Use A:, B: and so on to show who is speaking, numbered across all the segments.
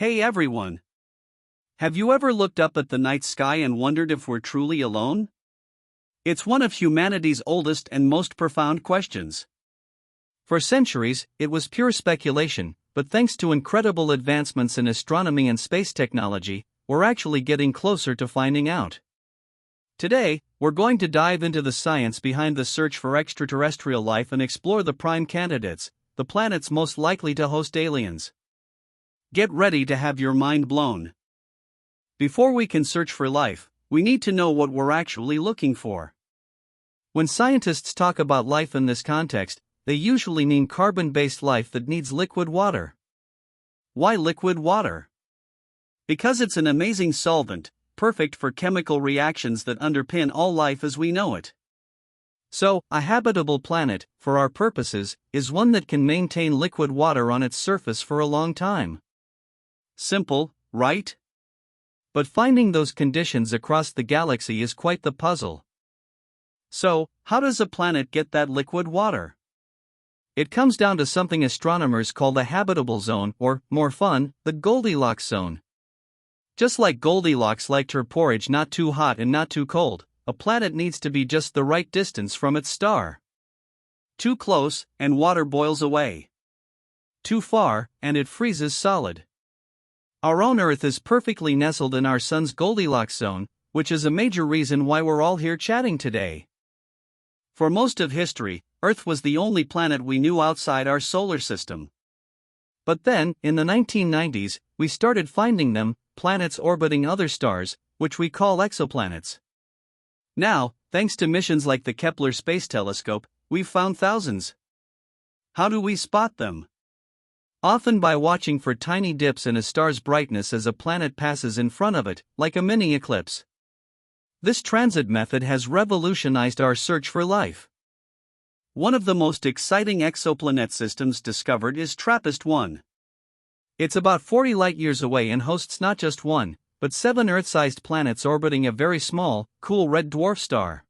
A: Hey everyone! Have you ever looked up at the night sky and wondered if we're truly alone? It's one of humanity's oldest and most profound questions. For centuries, it was pure speculation, but thanks to incredible advancements in astronomy and space technology, we're actually getting closer to finding out. Today, we're going to dive into the science behind the search for extraterrestrial life and explore the prime candidates, the planets most likely to host aliens. Get ready to have your mind blown. Before we can search for life, we need to know what we're actually looking for. When scientists talk about life in this context, they usually mean carbon-based life that needs liquid water. Why liquid water? Because it's an amazing solvent, perfect for chemical reactions that underpin all life as we know it. So, a habitable planet, for our purposes, is one that can maintain liquid water on its surface for a long time. Simple, right? But finding those conditions across the galaxy is quite the puzzle. So, how does a planet get that liquid water? It comes down to something astronomers call the habitable zone, or, more fun, the Goldilocks zone. Just like Goldilocks liked her porridge not too hot and not too cold, a planet needs to be just the right distance from its star. Too close, and water boils away. Too far, and it freezes solid. Our own Earth is perfectly nestled in our Sun's Goldilocks zone, which is a major reason why we're all here chatting today. For most of history, Earth was the only planet we knew outside our solar system. But then, in the 1990s, we started finding them, planets orbiting other stars, which we call exoplanets. Now, thanks to missions like the Kepler Space Telescope, we've found thousands. How do we spot them? Often by watching for tiny dips in a star's brightness as a planet passes in front of it, like a mini eclipse. This transit method has revolutionized our search for life. One of the most exciting exoplanet systems discovered is TRAPPIST-1. It's about 40 light-years away and hosts not just one, but 7 Earth-sized planets orbiting a very small, cool red dwarf star.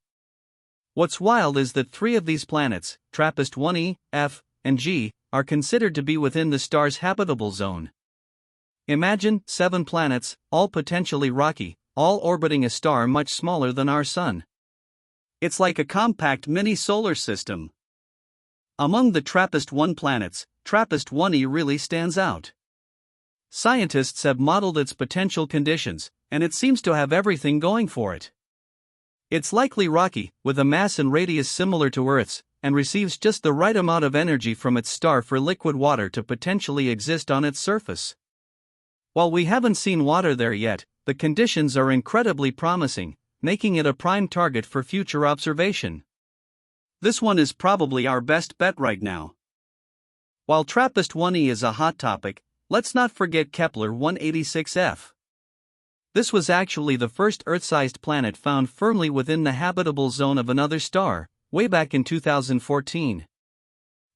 A: What's wild is that 3 of these planets, TRAPPIST-1e, F, and G, are considered to be within the star's habitable zone. Imagine 7 planets, all potentially rocky, all orbiting a star much smaller than our Sun. It's like a compact mini-solar system. Among the TRAPPIST-1 planets, TRAPPIST-1e really stands out. Scientists have modeled its potential conditions, and it seems to have everything going for it. It's likely rocky, with a mass and radius similar to Earth's, and receives just the right amount of energy from its star for liquid water to potentially exist on its surface. While we haven't seen water there yet, the conditions are incredibly promising, making it a prime target for future observation. This one is probably our best bet right now. While TRAPPIST-1e is a hot topic, let's not forget Kepler-186f. This was actually the first Earth-sized planet found firmly within the habitable zone of another star, way back in 2014.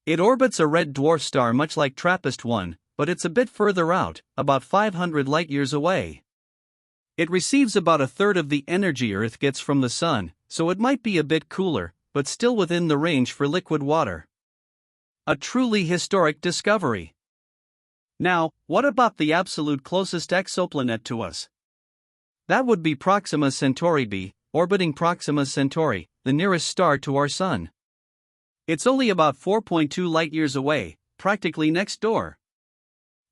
A: It orbits a red dwarf star much like TRAPPIST-1, but it's a bit further out, about 500 light-years away. It receives about a third of the energy Earth gets from the Sun, so it might be a bit cooler, but still within the range for liquid water. A truly historic discovery. Now, what about the absolute closest exoplanet to us? That would be Proxima Centauri b, orbiting Proxima Centauri, the nearest star to our Sun. It's only about 4.2 light-years away, practically next door.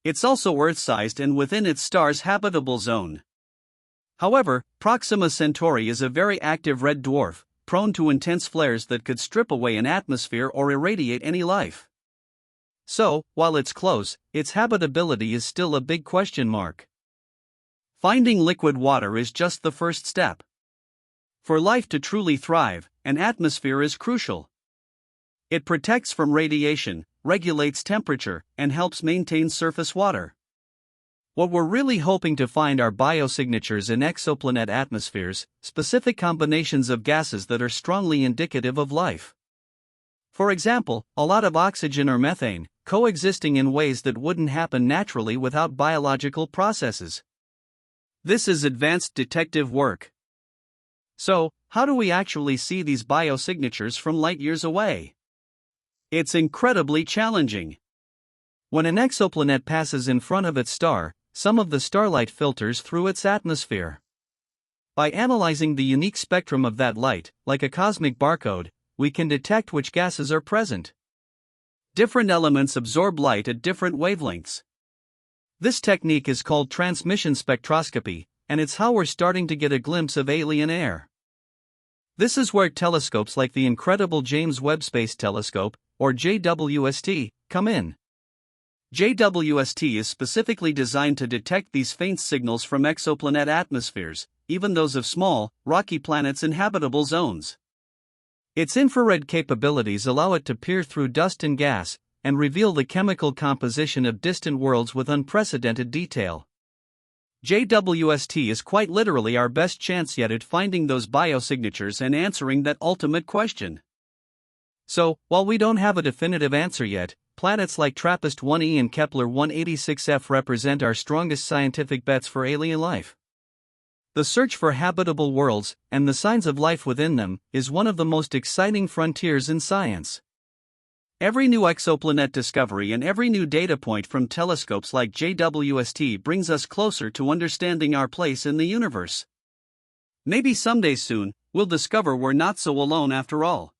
A: It's also Earth-sized and within its star's habitable zone. However, Proxima Centauri is a very active red dwarf, prone to intense flares that could strip away an atmosphere or irradiate any life. So, while it's close, its habitability is still a big question mark. Finding liquid water is just the first step. For life to truly thrive, an atmosphere is crucial. It protects from radiation, regulates temperature, and helps maintain surface water. What we're really hoping to find are biosignatures in exoplanet atmospheres, specific combinations of gases that are strongly indicative of life. For example, a lot of oxygen or methane, coexisting in ways that wouldn't happen naturally without biological processes. This is advanced detective work. So, how do we actually see these biosignatures from light-years away? It's incredibly challenging. When an exoplanet passes in front of its star, some of the starlight filters through its atmosphere. By analyzing the unique spectrum of that light, like a cosmic barcode, we can detect which gases are present. Different elements absorb light at different wavelengths. This technique is called transmission spectroscopy, and it's how we're starting to get a glimpse of alien air. This is where telescopes like the incredible James Webb Space Telescope, or JWST, come in. JWST is specifically designed to detect these faint signals from exoplanet atmospheres, even those of small, rocky planets in habitable zones. Its infrared capabilities allow it to peer through dust and gas, and reveal the chemical composition of distant worlds with unprecedented detail. JWST is quite literally our best chance yet at finding those biosignatures and answering that ultimate question. So, while we don't have a definitive answer yet, planets like TRAPPIST-1e and Kepler-186f represent our strongest scientific bets for alien life. The search for habitable worlds, and the signs of life within them, is one of the most exciting frontiers in science. Every new exoplanet discovery and every new data point from telescopes like JWST brings us closer to understanding our place in the universe. Maybe someday soon, we'll discover we're not so alone after all.